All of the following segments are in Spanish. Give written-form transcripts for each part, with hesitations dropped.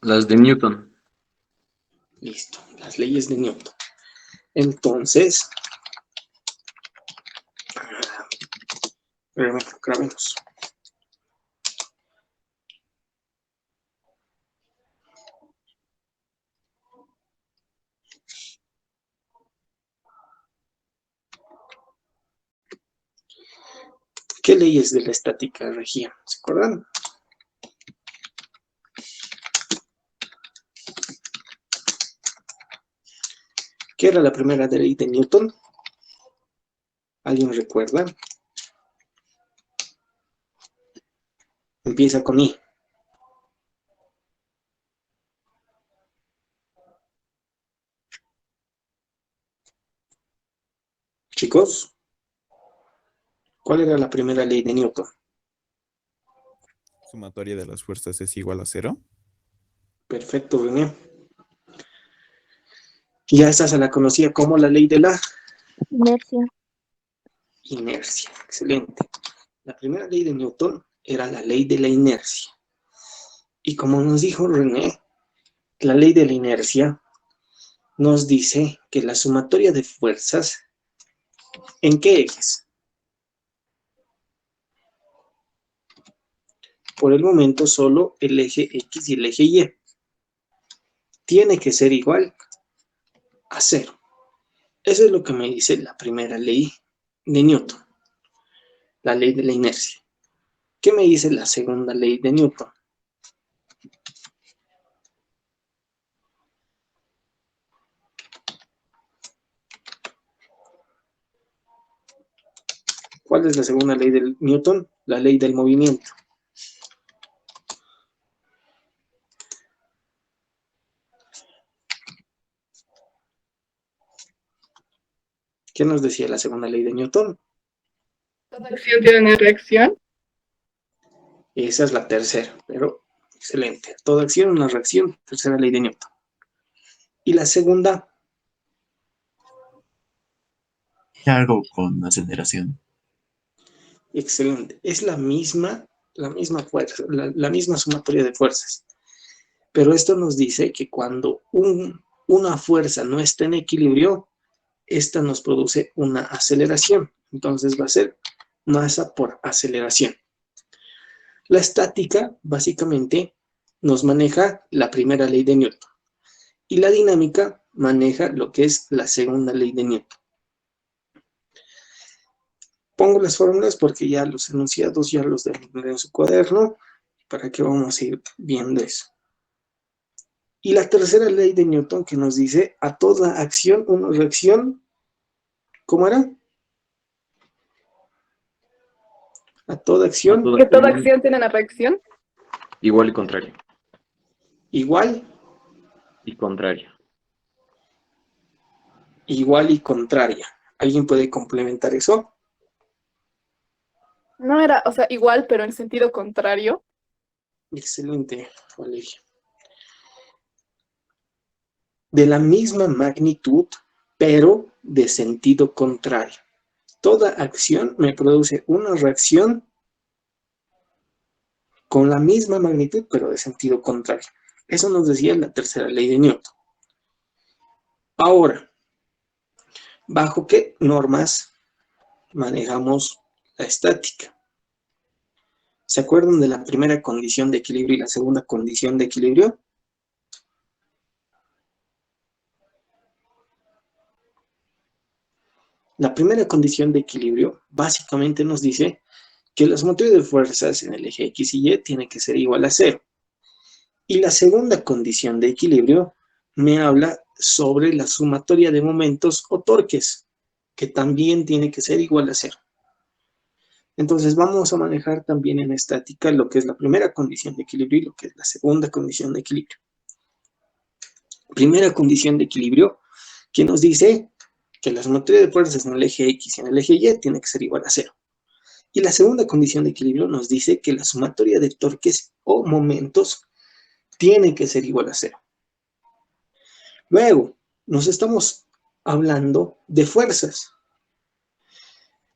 Las de Newton. Listo, las leyes de Newton. Entonces, grabemos. ¿Qué leyes de la estática regían? ¿Se acuerdan? ¿Qué era la primera ley de Newton? ¿Alguien recuerda? Empieza con I. Chicos, ¿cuál era la primera ley de Newton? Sumatoria de las fuerzas es igual a 0. Perfecto, René. Y a esta se la conocía como la ley de la Inercia. inercia. Excelente. La primera ley de Newton era la ley de la inercia. Y como nos dijo René, la ley de la inercia nos dice que la sumatoria de fuerzas, ¿en qué ejes? Por el momento solo el eje X y el eje Y. Tiene que ser igual a 0. Eso es lo que me dice la primera ley de Newton, la ley de la inercia. ¿Qué me dice la segunda ley de Newton? ¿Cuál es la segunda ley de Newton? La ley del movimiento. ¿Qué nos decía la segunda ley de Newton? ¿Toda acción tiene una reacción? Esa es la tercera, pero excelente. Toda acción, una reacción, tercera ley de Newton. Y la segunda, Algo con aceleración. excelente. Es la misma fuerza, la misma sumatoria de fuerzas. Pero esto nos dice que cuando una fuerza no está en equilibrio, esta nos produce una aceleración. Entonces va a ser masa por aceleración. La estática, básicamente, nos maneja la primera ley de Newton. Y la dinámica maneja lo que es la segunda ley de Newton. Pongo las fórmulas porque ya los enunciados ya los deben tener en su cuaderno, para que vamos a ir viendo eso. Y la tercera ley de Newton que nos dice a toda acción una reacción, ¿cómo era? A toda acción ¿Que toda acción tiene una reacción? Igual y contrario. igual Y contrario. y contraria. ¿Alguien puede complementar eso? No era, o sea, igual, pero en sentido contrario. Excelente, Valeria. De la misma magnitud, pero de sentido contrario. Toda acción me produce una reacción con la misma magnitud, pero de sentido contrario. Eso nos decía la tercera ley de Newton. Ahora, ¿bajo qué normas manejamos la estática? ¿Se acuerdan de la primera condición de equilibrio y la segunda condición de equilibrio? La primera condición de equilibrio básicamente nos dice que la sumatoria de fuerzas en el eje X y Y tiene que ser igual a 0. Y la segunda condición de equilibrio me habla sobre la sumatoria de momentos o torques, que también tiene que ser igual a 0. Entonces vamos a manejar también en estática lo que es la primera condición de equilibrio y lo que es la segunda condición de equilibrio. Primera condición de equilibrio, que nos dice que la sumatoria de fuerzas en el eje X y en el eje Y tiene que ser igual a 0. Y la segunda condición de equilibrio nos dice que la sumatoria de torques o momentos tiene que ser igual a 0. Luego, nos estamos hablando de fuerzas.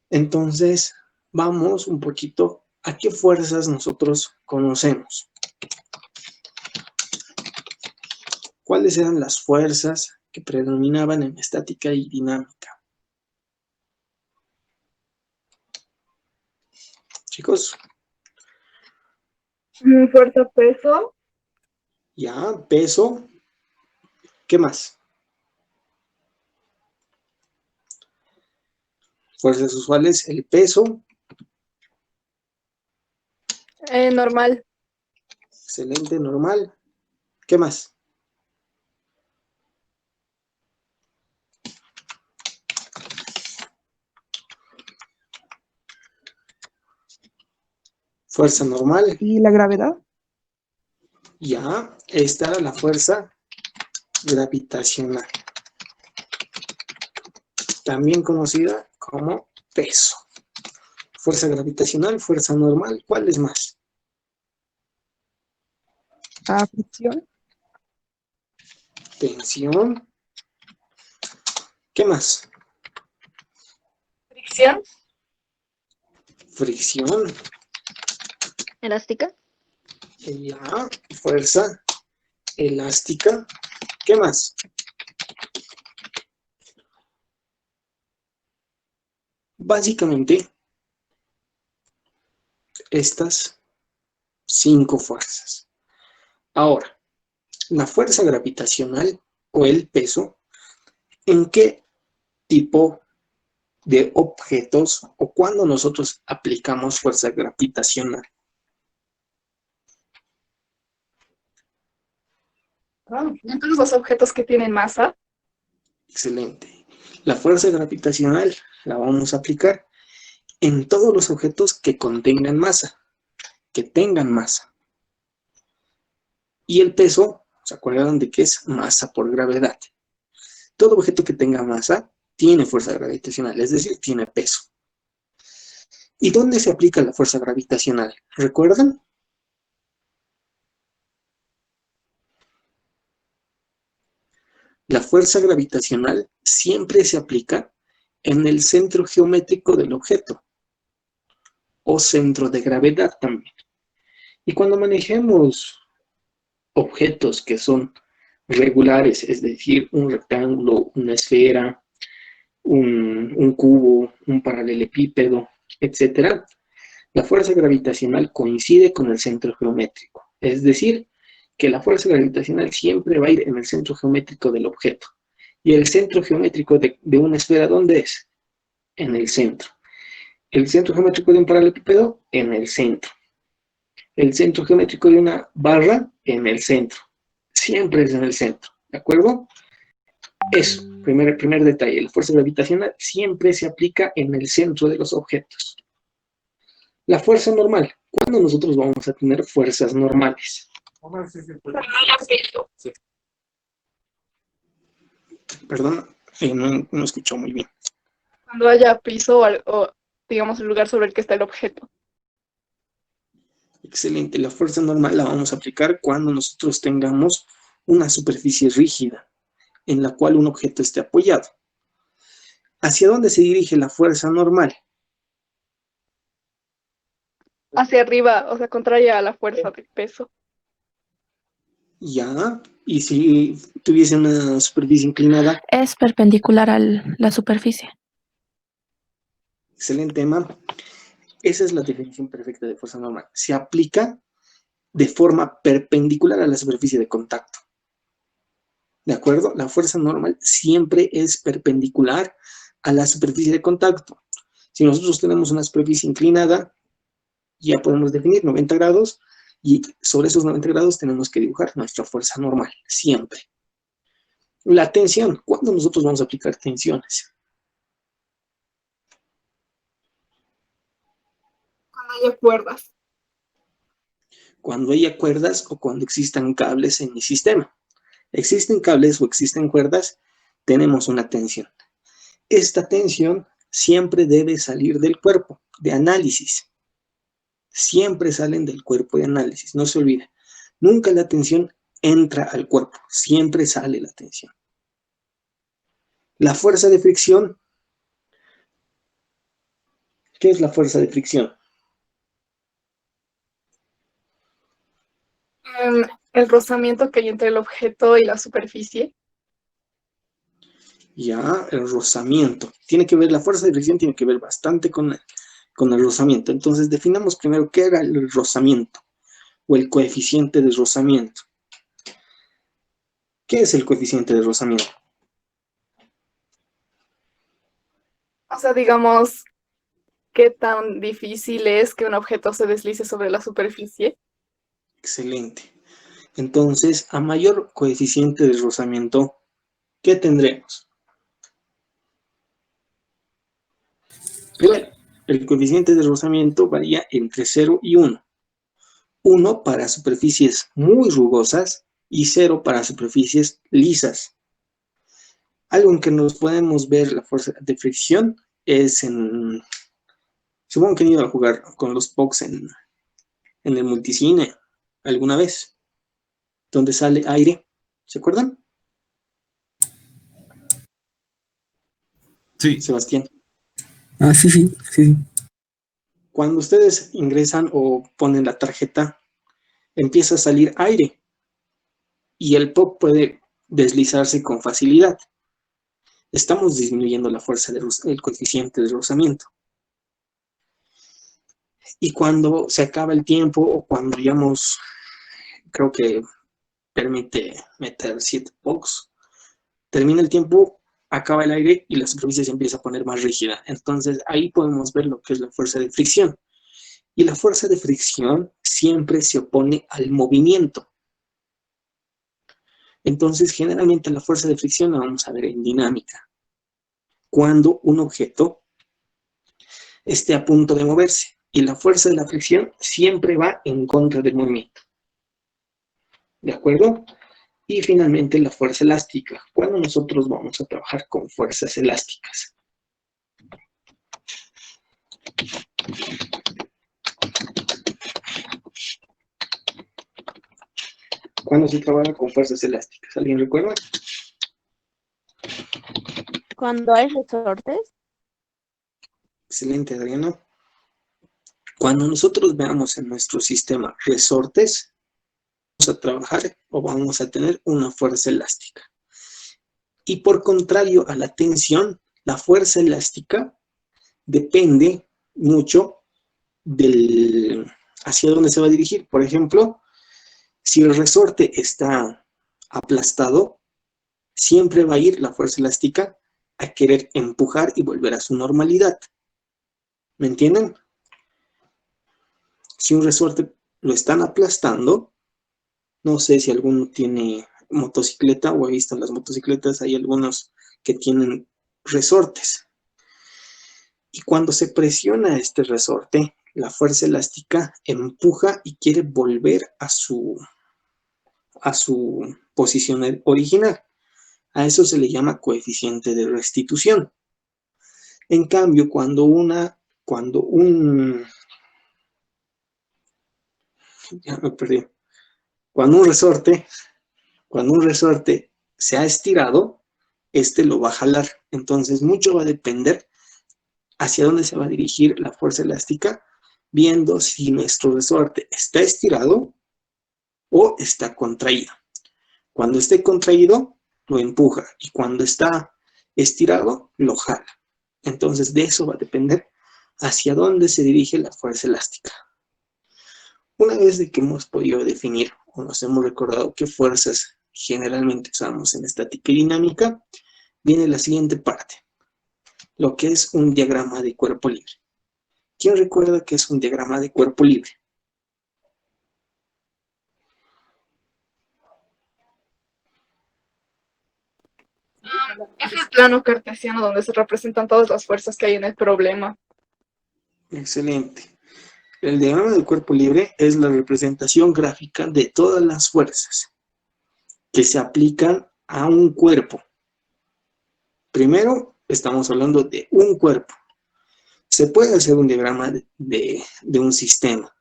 Entonces, vamos un poquito a qué fuerzas nosotros conocemos. ¿Cuáles eran las fuerzas que predominaban en estática y dinámica? Chicos, Fuerza, peso. ya, peso. ¿Qué más? Fuerzas usuales, el peso. Normal. Excelente, normal. ¿Qué más? Fuerza normal. ¿Y la gravedad? Ya, esta era la fuerza gravitacional, también conocida como peso. Fuerza gravitacional, fuerza normal, ¿cuál es más? Fricción. Tensión. ¿Qué más? Fricción. Fricción. Elástica. Ya, fuerza elástica. ¿Qué más? Básicamente, estas 5 fuerzas. Ahora, la fuerza gravitacional o el peso, ¿en qué tipo de objetos o cuando nosotros aplicamos fuerza gravitacional? En todos los objetos que tienen masa. Excelente. La fuerza gravitacional la vamos a aplicar en todos los objetos que contengan masa, que tengan masa. Y el peso, ¿se acuerdan de qué es? Masa por gravedad. Todo objeto que tenga masa tiene fuerza gravitacional, es decir, tiene peso. ¿Y dónde se aplica la fuerza gravitacional? ¿Recuerdan? La fuerza gravitacional siempre se aplica en el centro geométrico del objeto o centro de gravedad también. Y cuando manejemos objetos que son regulares, es decir, un rectángulo, una esfera, un cubo, un paralelepípedo, etc., la fuerza gravitacional coincide con el centro geométrico. Es decir, que la fuerza gravitacional siempre va a ir en el centro geométrico del objeto. ¿Y el centro geométrico de una esfera dónde es? En el centro. ¿El centro geométrico de un paralelepípedo? En el centro. ¿El centro geométrico de una barra? En el centro. Siempre es en el centro. ¿De acuerdo? Eso, primer detalle. La fuerza gravitacional siempre se aplica en el centro de los objetos. La fuerza normal. ¿Cuándo nosotros vamos a tener fuerzas normales? Perdón, no escuchó muy bien. Cuando haya piso o, digamos, el lugar sobre el que está el objeto. Excelente. La fuerza normal la vamos a aplicar cuando nosotros tengamos una superficie rígida en la cual un objeto esté apoyado. ¿Hacia dónde se dirige la fuerza normal? Hacia arriba, o sea, contraria a la fuerza del peso. Ya. Y si tuviese una superficie inclinada. Es perpendicular a la superficie. Excelente, Emma. Esa es la definición perfecta de fuerza normal. Se aplica de forma perpendicular a la superficie de contacto. ¿De acuerdo? La fuerza normal siempre es perpendicular a la superficie de contacto. Si nosotros tenemos una superficie inclinada, ya podemos definir 90 grados y sobre esos 90 grados tenemos que dibujar nuestra fuerza normal, siempre. La tensión. ¿Cuándo nosotros vamos a aplicar tensiones? Cuando haya cuerdas. Cuando haya cuerdas o cuando existan cables en mi sistema. Existen cables o existen cuerdas, tenemos una tensión. Esta tensión siempre debe salir del cuerpo de análisis. Siempre salen del cuerpo de análisis, no se olvide. Nunca la tensión entra al cuerpo, siempre sale la tensión. La fuerza de fricción. ¿Qué es la fuerza de fricción? El rozamiento que hay entre el objeto y la superficie. Ya, el rozamiento. Tiene que ver, la fuerza de fricción tiene que ver bastante con el rozamiento. Entonces, definamos primero qué era el rozamiento o el coeficiente de rozamiento. ¿Qué es el coeficiente de rozamiento? O sea, digamos, qué tan difícil es que un objeto se deslice sobre la superficie. Excelente. Entonces, a mayor coeficiente de rozamiento, ¿qué tendremos? Primero, el coeficiente de rozamiento varía entre 0 y 1. 1 para superficies muy rugosas y 0 para superficies lisas. Algo en que nos podemos ver la fuerza de fricción es en... Supongo que han ido a jugar con los POCs en el multicine alguna vez, donde sale aire. ¿Se acuerdan? Sí. Sebastián. Ah, sí. Cuando ustedes ingresan o ponen la tarjeta, empieza a salir aire y el POC puede deslizarse con facilidad. Estamos disminuyendo la fuerza del coeficiente de rozamiento. Y cuando se acaba el tiempo o cuando digamos, creo que permite meter 7 POCs, termina el tiempo, acaba el aire y la superficie se empieza a poner más rígida. Entonces ahí podemos ver lo que es la fuerza de fricción. Y la fuerza de fricción siempre se opone al movimiento. Entonces, generalmente la fuerza de fricción la vamos a ver en dinámica. Cuando un objeto esté a punto de moverse. Y la fuerza de la fricción siempre va en contra del movimiento. ¿De acuerdo? Y finalmente la fuerza elástica. Cuando nosotros vamos a trabajar con fuerzas elásticas. ¿Cuándo se trabaja con fuerzas elásticas? ¿Alguien recuerda? Cuando hay resortes. Excelente, Adriana. Cuando nosotros veamos en nuestro sistema resortes, vamos a trabajar o vamos a tener una fuerza elástica. Y por contrario a la tensión, la fuerza elástica depende mucho hacia dónde se va a dirigir. Por ejemplo, si el resorte está aplastado, siempre va a ir la fuerza elástica a querer empujar y volver a su normalidad. ¿Me entienden? Si un resorte lo están aplastando, no sé si alguno tiene motocicleta o he visto en las motocicletas, hay algunos que tienen resortes. Y cuando se presiona este resorte, la fuerza elástica empuja y quiere volver a su posición original. A eso se le llama coeficiente de restitución. En cambio, cuando un resorte se ha estirado, este lo va a jalar. Entonces, mucho va a depender hacia dónde se va a dirigir la fuerza elástica, viendo si nuestro resorte está estirado o está contraído. Cuando esté contraído, lo empuja, y cuando está estirado, lo jala. Entonces, de eso va a depender hacia dónde se dirige la fuerza elástica. Una vez de que hemos podido definir o nos hemos recordado qué fuerzas generalmente usamos en estática y dinámica, viene la siguiente parte, lo que es un diagrama de cuerpo libre. ¿Quién recuerda qué es un diagrama de cuerpo libre? Es el plano cartesiano donde se representan todas las fuerzas que hay en el problema. Excelente. El diagrama del cuerpo libre es la representación gráfica de todas las fuerzas que se aplican a un cuerpo. Primero, estamos hablando de un cuerpo. Se puede hacer un diagrama de un sistema,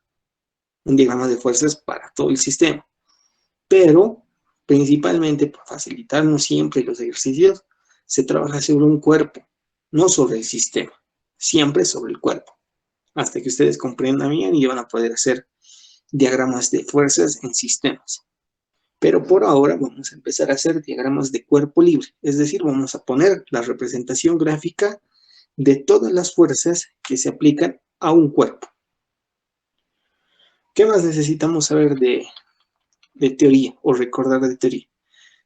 un diagrama de fuerzas para todo el sistema, pero principalmente para facilitarnos siempre los ejercicios, se trabaja sobre un cuerpo, no sobre el sistema, siempre sobre el cuerpo, hasta que ustedes comprendan bien y van a poder hacer diagramas de fuerzas en sistemas. Pero por ahora vamos a empezar a hacer diagramas de cuerpo libre, es decir, vamos a poner la representación gráfica de todas las fuerzas que se aplican a un cuerpo. ¿Qué más necesitamos saber de teoría o recordar de teoría?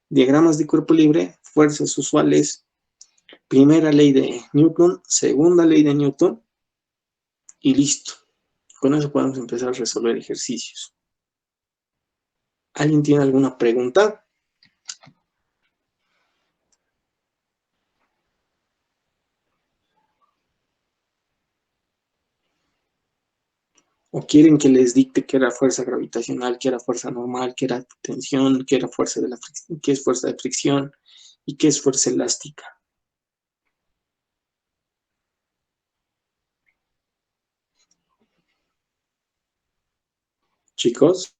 Diagramas de cuerpo libre, fuerzas usuales, primera ley de Newton, segunda ley de Newton y listo. Con eso podemos empezar a resolver ejercicios. ¿Alguien tiene alguna pregunta? ¿O quieren que les dicte qué era fuerza gravitacional, qué era fuerza normal, qué era tensión, qué era fuerza de qué es fuerza de fricción y qué es fuerza elástica? Chicos.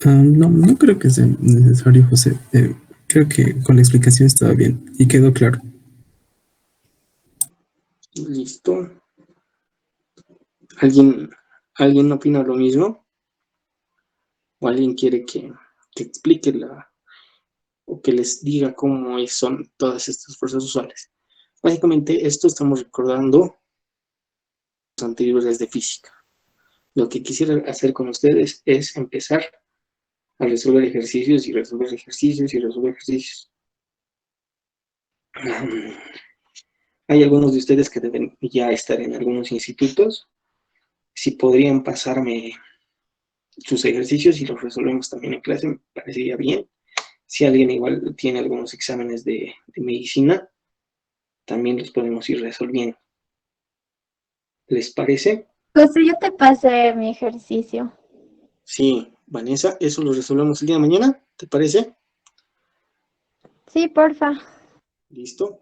No, no creo que sea necesario, José. Creo que con la explicación estaba bien y quedó claro. Listo. ¿Alguien opina lo mismo? ¿O alguien quiere que explique o que les diga cómo son todas estas fuerzas usuales? Básicamente, esto estamos recordando los anteriores de física. Lo que quisiera hacer con ustedes es empezar a resolver ejercicios y resolver ejercicios y resolver ejercicios. Hay algunos de ustedes que deben ya estar en algunos institutos. Si podrían pasarme sus ejercicios y los resolvemos también en clase, me parecería bien. Si alguien igual tiene algunos exámenes de medicina, también los podemos ir resolviendo. ¿Les parece? José, yo te pasé mi ejercicio. Sí, Vanessa, eso lo resolvemos el día de mañana, ¿te parece? Sí, porfa. Listo.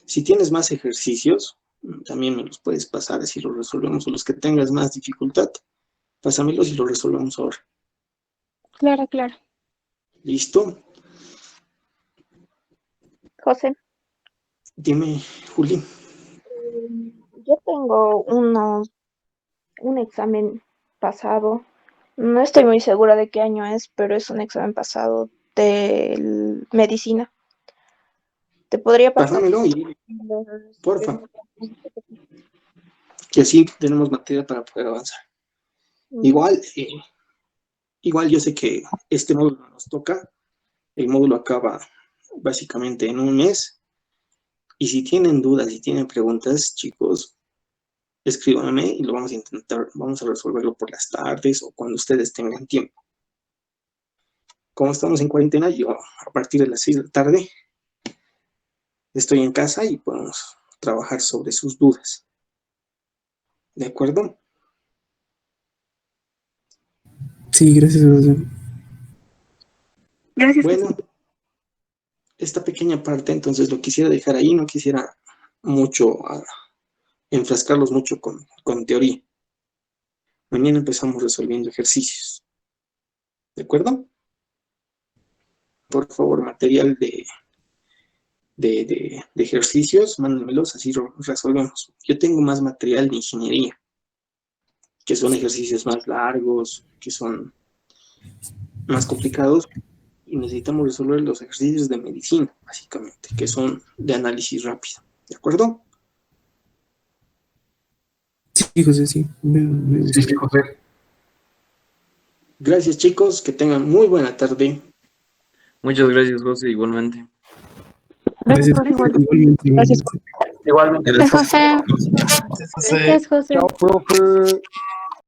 Si tienes más ejercicios, también me los puedes pasar si los resolvemos, o los que tengas más dificultad, pásamelos y los resolvemos ahora. Claro, claro. ¿Listo? José, Dime, Juli. yo tengo un examen pasado. No estoy muy segura de qué año es, pero es un examen pasado de medicina. ¿Te podría pasar? Pásamelo y porfa, que así tenemos material para poder avanzar. Igual yo sé que este módulo nos toca, el módulo acaba básicamente en un mes, y si tienen dudas, si tienen preguntas, chicos, escríbanme y lo vamos a intentar, vamos a resolverlo por las tardes o cuando ustedes tengan tiempo. Como estamos en cuarentena, yo a partir de las 6 de la tarde estoy en casa y podemos trabajar sobre sus dudas. ¿De acuerdo? Sí, gracias, José. Gracias. Bueno, esta pequeña parte entonces lo quisiera dejar ahí, no quisiera mucho enfrascarlos mucho con teoría. Mañana empezamos resolviendo ejercicios. ¿De acuerdo? Por favor, material de ejercicios, mándenmelos, así resolvemos. Yo tengo más material de ingeniería, que son ejercicios más largos, que son más complicados, y necesitamos resolver los ejercicios de medicina, básicamente, que son de análisis rápido. ¿De acuerdo? Sí, José, sí. Sí, José. Gracias, chicos, que tengan muy buena tarde. Muchas gracias, José, igualmente. Gracias. Igualmente. Gracias. Igualmente. José. Entonces, Gracias, José. Chao, profe.